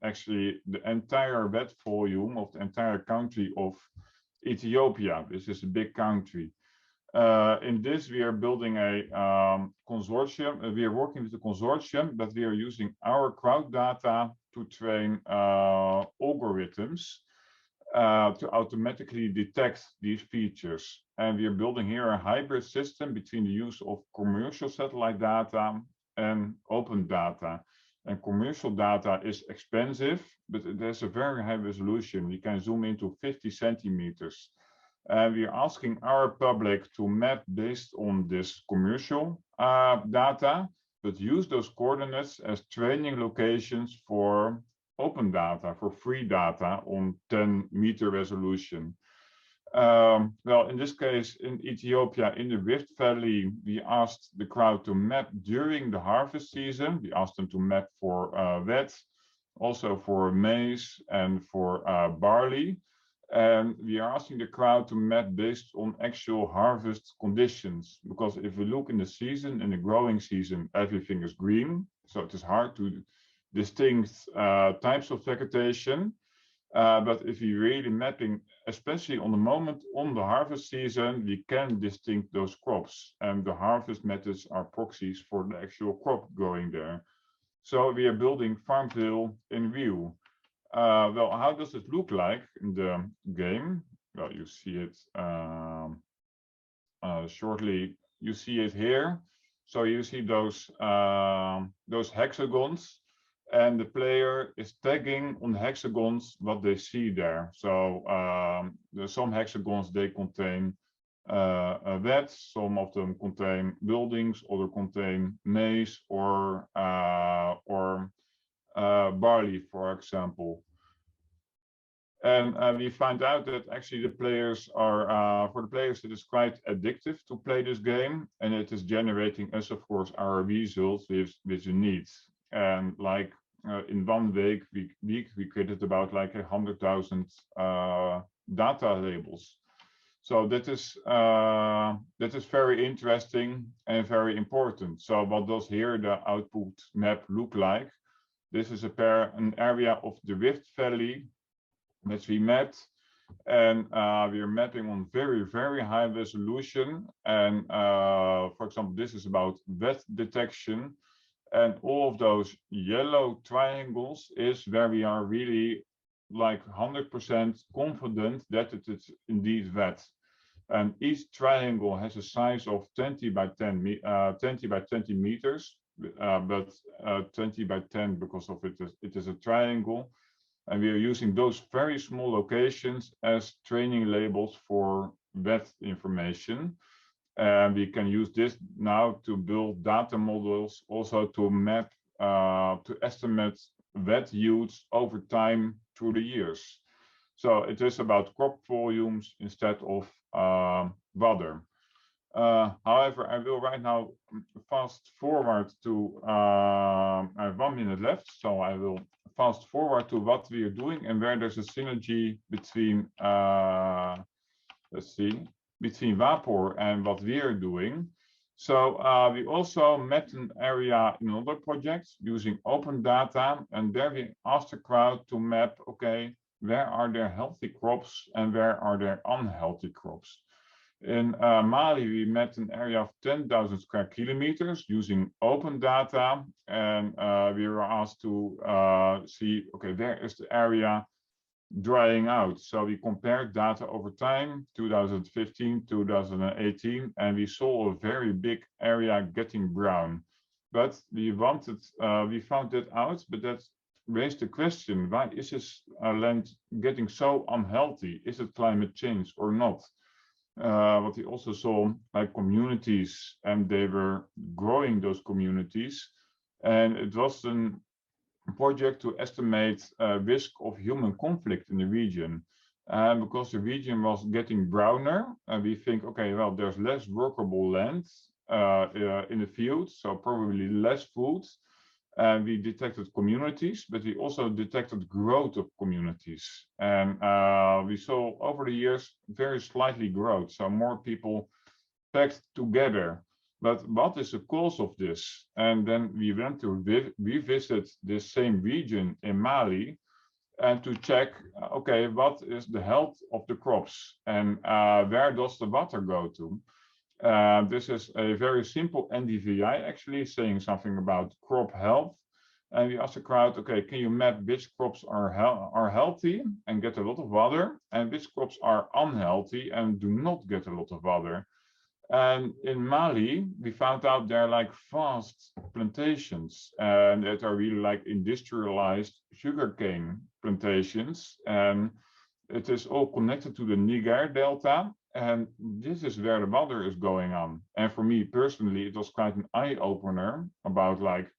actually the entire wet volume of the entire country of Ethiopia. This is a big country. In this, we are building a consortium. We are working with a consortium, but we are using our crowd data to train algorithms to automatically detect these features. And we are building here a hybrid system between the use of commercial satellite data and open data. And commercial data is expensive, but it has a very high resolution. We can zoom into 50 centimeters. And we are asking our public to map based on this commercial data, but use those coordinates as training locations for open data, for free data on 10-meter resolution. Well, in this case, in Ethiopia, in the Rift Valley, we asked the crowd to map during the harvest season. We asked them to map for wheat, also for maize and for barley. And we are asking the crowd to map based on actual harvest conditions, because if we look in the season, in the growing season, everything is green. So it is hard to distinct types of vegetation. But if we really mapping, especially on the moment on the harvest season, we can distinct those crops. And the harvest methods are proxies for the actual crop growing there. So we are building Farmville in real. Well, how does it look like in the game? Well, you see it shortly. You see it here. So you see those hexagons, and the player is tagging on the hexagons what they see there. So there's some hexagons, they contain wheat, some of them contain buildings, other contain maize or barley, for example. And we find out that actually the players are, for the players, it is quite addictive to play this game, and it is generating us, of course, our results which you need. And like in 1 week, we created about like 100,000 data labels. So that is very interesting and very important. So what does here the output map look like? This is an area of the Rift Valley which we mapped, and we are mapping on very, very high resolution. And for example, this is about wet detection, and all of those yellow triangles is where we are really like 100% confident that it is indeed wet. And each triangle has a size of 20 by 20 meters. but 20 by 10 because of it is a triangle. And we are using those very small locations as training labels for wet information. And we can use this now to build data models, also to map, to estimate wet yields over time through the years. So it is about crop volumes instead of water. However, I will right now fast forward to, I have 1 minute left, so I will fast forward to what we are doing and where there's a synergy between, let's see, between WAPOR and what we are doing. So we also mapped an area in another project using open data, and there we asked the crowd to map, okay, where are there healthy crops and where are there unhealthy crops? In Mali, we mapped an area of 10,000 square kilometers using open data, and we were asked to see, okay, where is the area drying out? So we compared data over time, 2015, 2018, and we saw a very big area getting brown. But we found it out, but that raised the question, why is this land getting so unhealthy? Is it climate change or not? What we also saw, like communities, and they were growing those communities. And it was a project to estimate risk of human conflict in the region. Because the region was getting browner, we think, okay, well, there's less workable land in the field, so probably less food. We detected communities, but we also detected growth of communities. And we saw over the years very slightly growth, so more people packed together. But what is the cause of this? And then we went to revisit this same region in Mali and to check, okay, what is the health of the crops and where does the water go to? This is a very simple NDVI actually saying something about crop health. And we asked the crowd, okay, can you map which crops are healthy and get a lot of water and which crops are unhealthy and do not get a lot of water? And in Mali, we found out there are like vast plantations and that are really like industrialized sugarcane plantations. And it is all connected to the Niger Delta. And this is where the water is going on. And for me personally, it was quite an eye-opener about like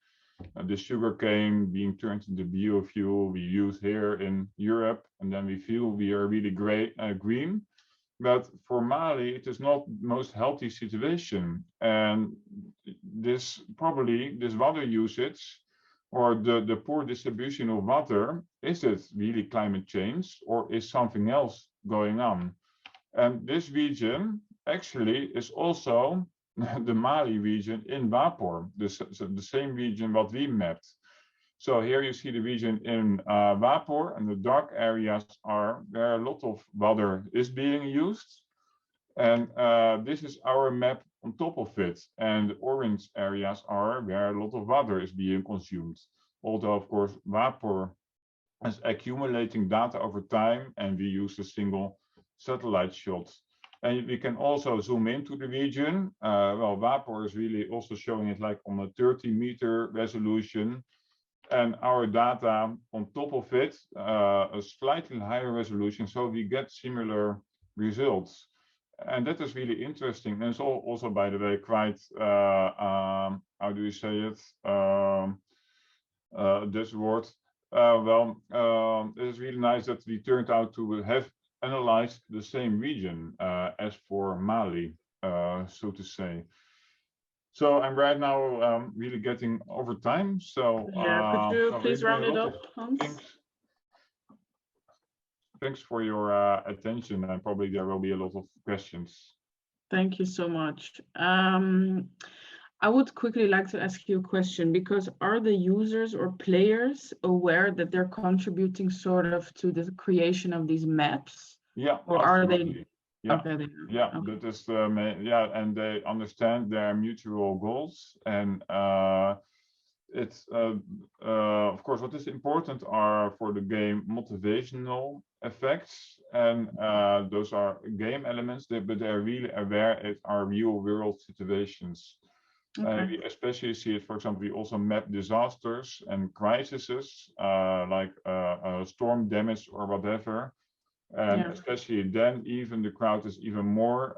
the sugarcane being turned into biofuel we use here in Europe. And then we feel we are really green. But for Mali, it is not the most healthy situation. And this water usage or the poor distribution of water, is it really climate change or is something else going on? And this region actually is also the Mali region in WAPOR, the same region what we mapped. So here you see the region in WAPOR, and the dark areas are where a lot of water is being used. And this is our map on top of it. And the orange areas are where a lot of water is being consumed. Although, of course, WAPOR is accumulating data over time, and we use a single satellite shot. And we can also zoom into the region. Well, WAPOR is really also showing it like on a 30-meter resolution. And our data on top of it, a slightly higher resolution, so we get similar results. And that is really interesting. And it's also, by the way, quite, how do you say it? This word. It is really nice that we turned out to have analyzed the same region as for Mali, so to say. So I'm right now really getting over time. So
yeah, could you please round it up, Hans?
Thanks for your attention, and probably there will be a lot of questions.
Thank you so much. I would quickly like to ask you a question, because are the users or players aware that they're contributing sort of to the creation of these maps?
Yeah,
or
absolutely.
Are they?
Yeah,
okay,
yeah,
okay.
that is yeah, and they understand their mutual goals, and it's of course what is important are for the game motivational effects, and those are game elements, but they're really aware it are real world situations.
Okay.
We especially see it, for example, we also map disasters and crises, like storm damage or whatever. And
Yeah.
especially then, even the crowd is even more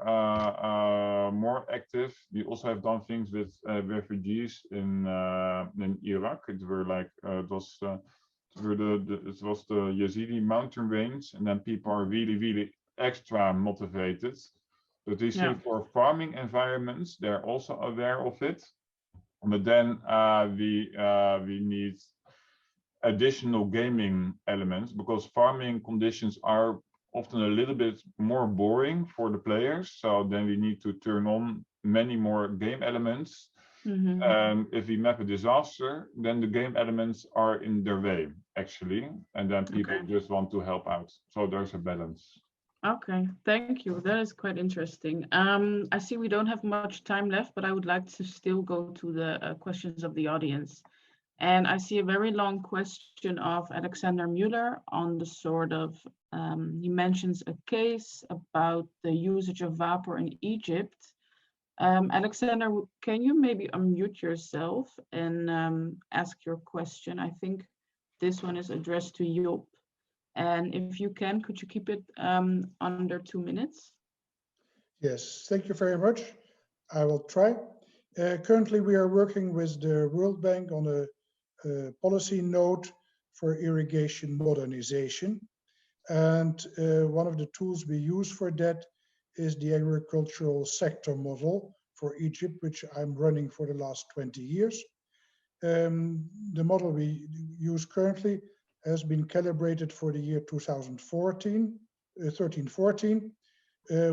active. We also have done things with refugees in Iraq. It were like it was the Yazidi mountain range, and then people are really extra motivated. But we say
Yeah.
for farming environments, they're also aware of it. But then we need additional gaming elements, because farming conditions are often a little bit more boring for the players. So then we need to turn on many more game elements.
Mm-hmm.
And if we map a disaster, then the game elements are in their way, actually. And then people just want to help out. So there's a balance.
Okay, thank you. That is quite interesting. I see we don't have much time left, but I would like to still go to the questions of the audience. And I see a very long question of Alexander Mueller on the sort of, he mentions a case about the usage of WAPOR in Egypt. Alexander, can you maybe unmute yourself and ask your question? I think this one is addressed to Job. And if you can, could you keep it under 2 minutes?
Yes, thank you very much. I will try. Currently, we are working with the World Bank on a policy note for irrigation modernization. And one of the tools we use for that is the agricultural sector model for Egypt, which I'm running for the last 20 years. The model we use currently has been calibrated for the year 2014, 13-14,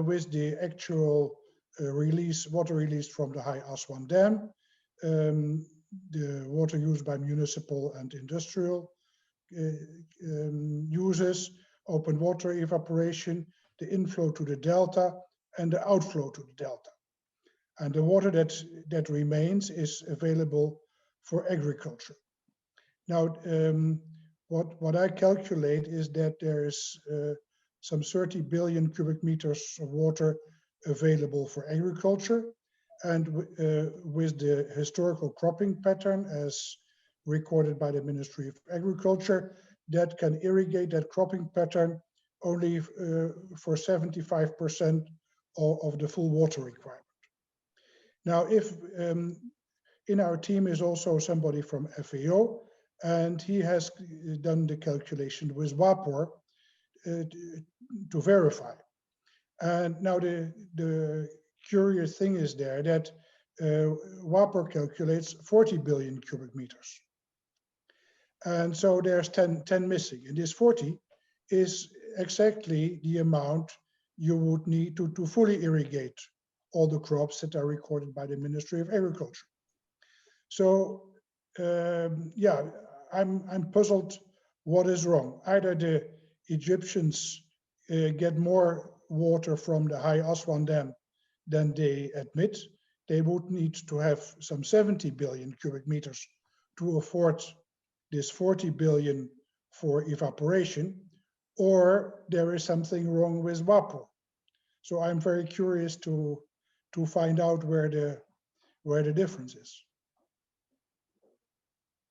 with the actual water release from the High Aswan Dam, the water used by municipal and industrial users, open water evaporation, the inflow to the delta, and the outflow to the delta. And the water that remains is available for agriculture. Now, what I calculate is that there is some 30 billion cubic meters of water available for agriculture. And with the historical cropping pattern as recorded by the Ministry of Agriculture, that can irrigate that cropping pattern only for 75% of the full water requirement. Now, if in our team is also somebody from FAO, and he has done the calculation with WAPOR to verify. And now the curious thing is there that WAPOR calculates 40 billion cubic meters. And so there's 10 missing. And this 40 is exactly the amount you would need to fully irrigate all the crops that are recorded by the Ministry of Agriculture. So yeah, I'm puzzled what is wrong. Either the Egyptians get more water from the High Aswan Dam than they admit. They would need to have some 70 billion cubic meters to afford this 40 billion for evaporation, or there is something wrong with WAPOR. So I'm very curious to find out where the difference is.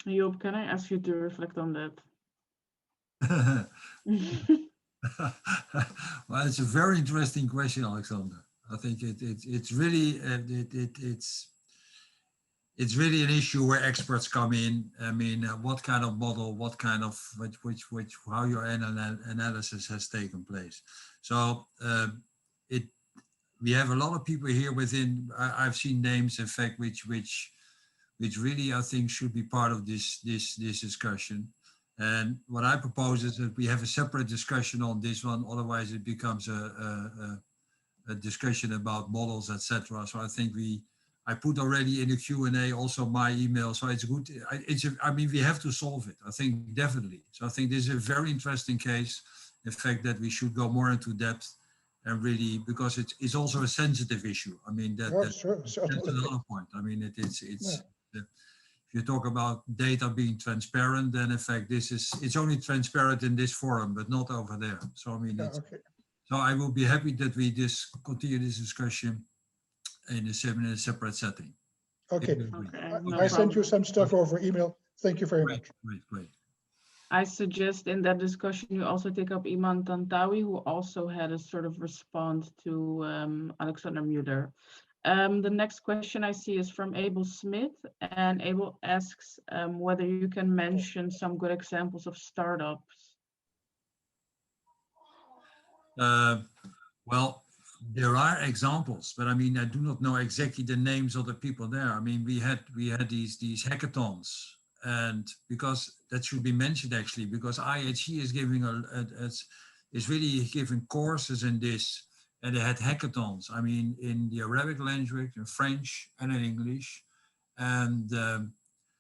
Job, can I ask you to reflect on that?
Well, it's a very interesting question, Alexander. I think it's really it's really an issue where experts come in. I mean, what kind of model, what kind of how your analysis has taken place. So we have a lot of people here within. I've seen names, in fact, which really I think should be part of this discussion. And what I propose is that we have a separate discussion on this one. Otherwise, it becomes a discussion about models, etc. So I think I put already in the Q&A also my email. So it's good. I mean, we have to solve it. I think definitely. So I think this is a very interesting case. The fact that we should go more into depth and really, because it's also a sensitive issue. I mean, that's another point. I mean, it's if you talk about data being transparent, then in fact, it's only transparent in this forum, but not over there. So I mean, so I will be happy that we continue this discussion in a separate setting.
Okay,
Okay, no
I sent you
problem.
some stuff over email. Thank you very
Great,
much.
great, great.
I suggest in that discussion you also take up Iman Tantawi, who also had a sort of response to Alexander Mueller. The next question I see is from Abel Smith, and Abel asks whether you can mention some good examples of startups.
Well, there are examples, but I mean, I do not know exactly the names of the people there. I mean, we had these hackathons, and because that should be mentioned actually, because IHE is giving is really giving courses in this, and they had hackathons. I mean, in the Arabic language, in French, and in English, and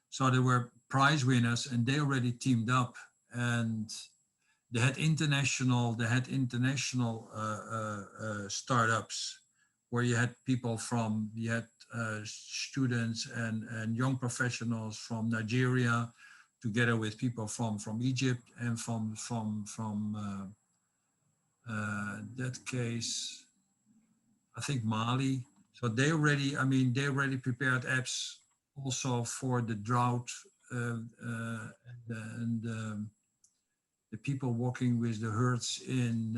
so there were prize winners, and they already teamed up, and they had international startups where you had people from, you had students and young professionals from Nigeria, together with people from Egypt and from that case, I think Mali. So they already, I mean, they already prepared apps also for the drought and the people walking with the herds in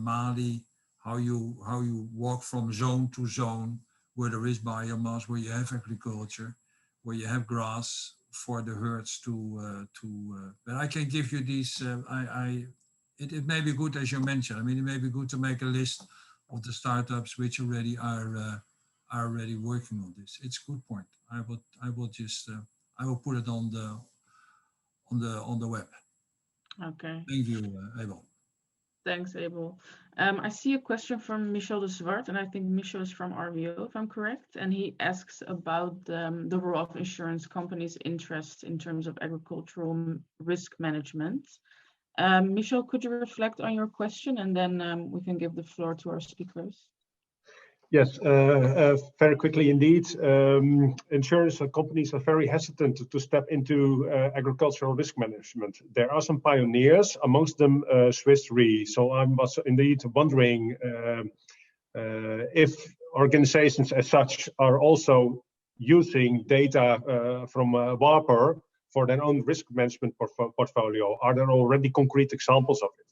Mali, how you walk from zone to zone, where there is biomass, where you have agriculture, where you have grass for the herds to. But I can give you these. It may be good, as you mentioned. I mean, it may be good to make a list of the startups which already are already working on this. It's a good point. I will just I will put it on the web.
Okay.
Thank you, Abel.
Thanks, Abel. I see a question from Michel de Zwart, and I think Michel is from RVO, if I'm correct. And he asks about the role of insurance companies' interest in terms of agricultural risk management. Michel, could you reflect on your question, and then we can give the floor to our speakers.
Yes, very quickly indeed. Insurance companies are very hesitant to step into agricultural risk management. There are some pioneers, amongst them Swiss Re. So I was indeed wondering if organizations as such are also using data from WAPOR for their own risk management portfolio. Are there already concrete examples of it?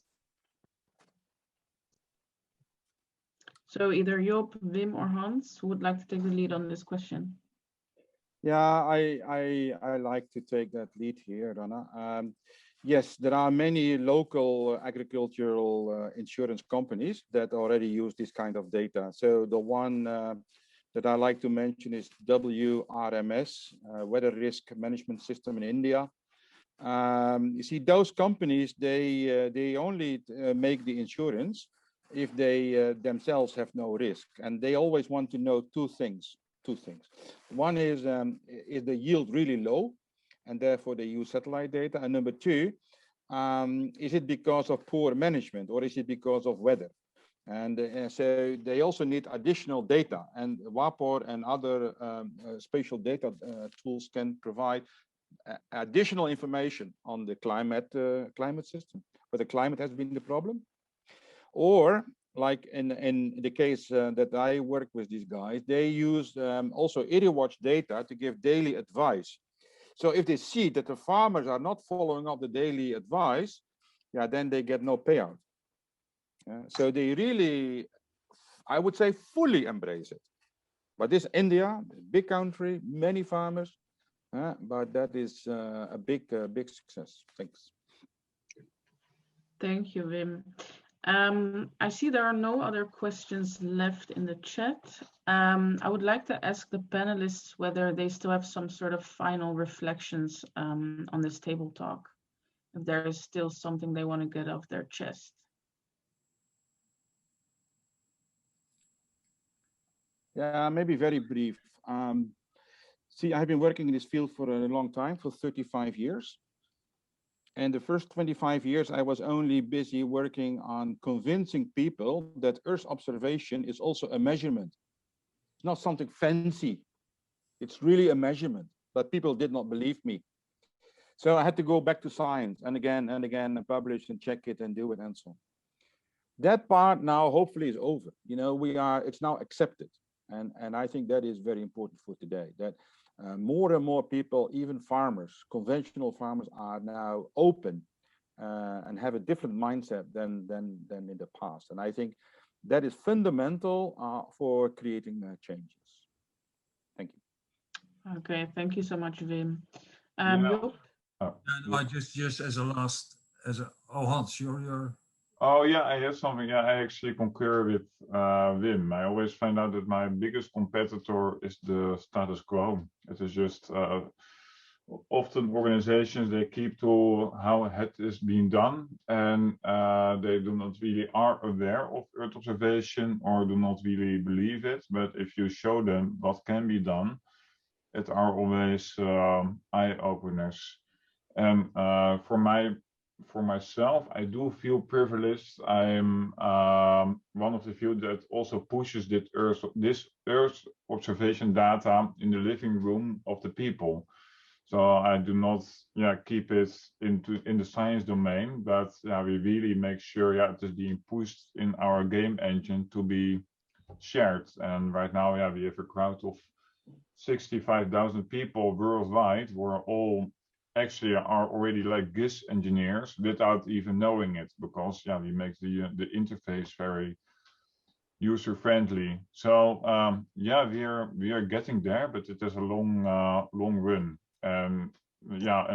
So either Joop, Wim, or Hans, who would like to take the lead on this question?
Yeah, I like to take that lead here, Donna. Yes, there are many local agricultural insurance companies that already use this kind of data. So the one that I like to mention is WRMS, Weather Risk Management System in India. You see, those companies, they only make the insurance if they themselves have no risk, and they always want to know two things. One is the yield really low, and therefore they use satellite data? And number two, is it because of poor management, or is it because of weather? And so they also need additional data, and WAPOR and other spatial data tools can provide additional information on the climate system, whether climate has been the problem. Or like in the case that I work with these guys, they use also AreaWatch data to give daily advice. So if they see that the farmers are not following up the daily advice, yeah, then they get no payout. So they really, I would say, fully embrace it. But this India, big country, many farmers, but that is a big success. Thanks.
Thank you, Wim. I see there are no other questions left in the chat. I would like to ask the panelists whether they still have some sort of final reflections on this table talk, if there is still something they want to get off their chest.
Yeah, maybe very brief. See, I've been working in this field for a long time, for 35 years. And the first 25 years, I was only busy working on convincing people that Earth observation is also a measurement. It's not something fancy. It's really a measurement, but people did not believe me. So I had to go back to science and again and publish and check it and do it and so on. That part now hopefully is over. You know, it's now accepted. And I think that is very important for today, that more and more people, even farmers, conventional farmers, are now open and have a different mindset than in the past. And I think that is fundamental for creating changes. Thank you.
Okay, thank you so much, Wim.
Yeah.
Joop?
And I just as a last, oh, Hans, you're.
Oh yeah, I have something. Yeah, I actually concur with Wim. I always find out that my biggest competitor is the status quo. It is just often organizations, they keep to how it is being done, and they do not really are aware of Earth observation or do not really believe it. But if you show them what can be done, it are always eye openers. And for myself, I do feel privileged. I'm one of the few that also pushes this Earth observation data in the living room of the people. So I do not keep it in the science domain, but we really make sure it is being pushed in our game engine to be shared. And right now we have a crowd of 65,000 people worldwide who are all actually are already like GIS engineers without even knowing it, because we make the interface very user friendly. So we are getting there, but it is a long run. And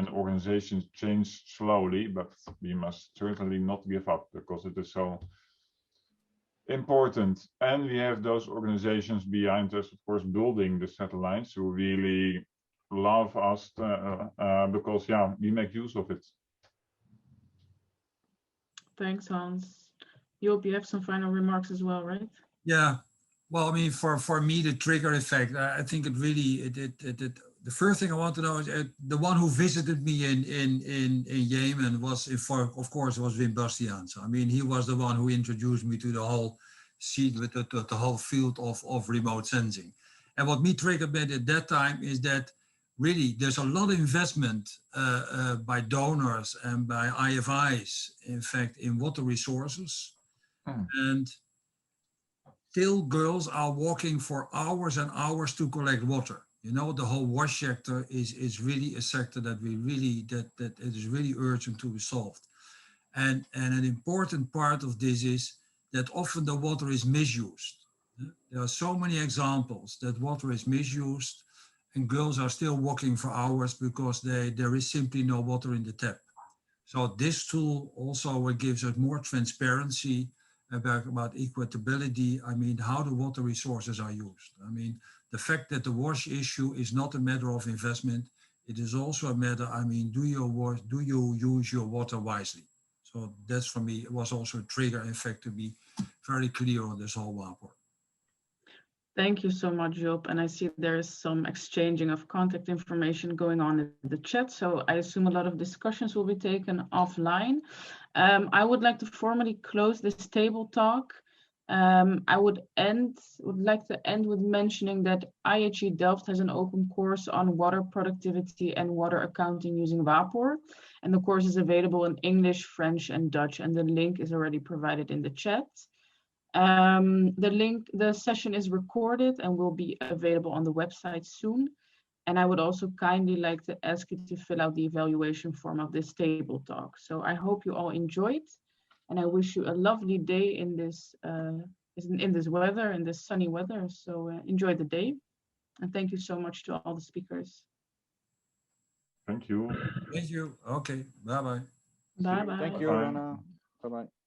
organizations change slowly, but we must certainly not give up, because it is so important. And we have those organizations behind us, of course, building the satellites, who really love us because we make use of it.
Thanks, Hans. Joop, you have some final remarks as well, right?
Yeah, well, I mean, for me, the trigger effect, I think it really, the first thing I want to know is the one who visited me in Yemen was, of course, was Wim Bastiaanssen. I mean, he was the one who introduced me to the whole the whole field of remote sensing. And what me triggered me at that time is that really there's a lot of investment by donors and by IFIs, in fact, in water resources. And still girls are walking for hours and hours to collect water. You know, the whole wash sector is really a sector that it is really urgent to be solved. And an important part of this is that often the water is misused. There are so many examples that water is misused and girls are still walking for hours because there is simply no water in the tap. So this tool also gives us more transparency about equitability. I mean, how the water resources are used. I mean, the fact that the wash issue is not a matter of investment, it is also a matter, I mean, do you use your water wisely? So that's, for me, it was also a trigger, in fact, to be very clear on this whole WAPOR.
Thank you so much, Joop. And I see there is some exchanging of contact information going on in the chat. So I assume a lot of discussions will be taken offline. I would like to formally close this table talk. I would like to end with mentioning that IHE Delft has an open course on water productivity and water accounting using WAPOR. And the course is available in English, French, and Dutch. And the link is already provided in the chat. The session is recorded and will be available on the website soon. And I would also kindly like to ask you to fill out the evaluation form of this table talk. So I hope you all enjoyed, and I wish you a lovely day in this weather, in this sunny weather. So enjoy the day, and thank you so much to all the speakers.
Thank you.
Thank you. Okay. Bye-bye.
Bye-bye.
Thank you, Rana. Bye-bye.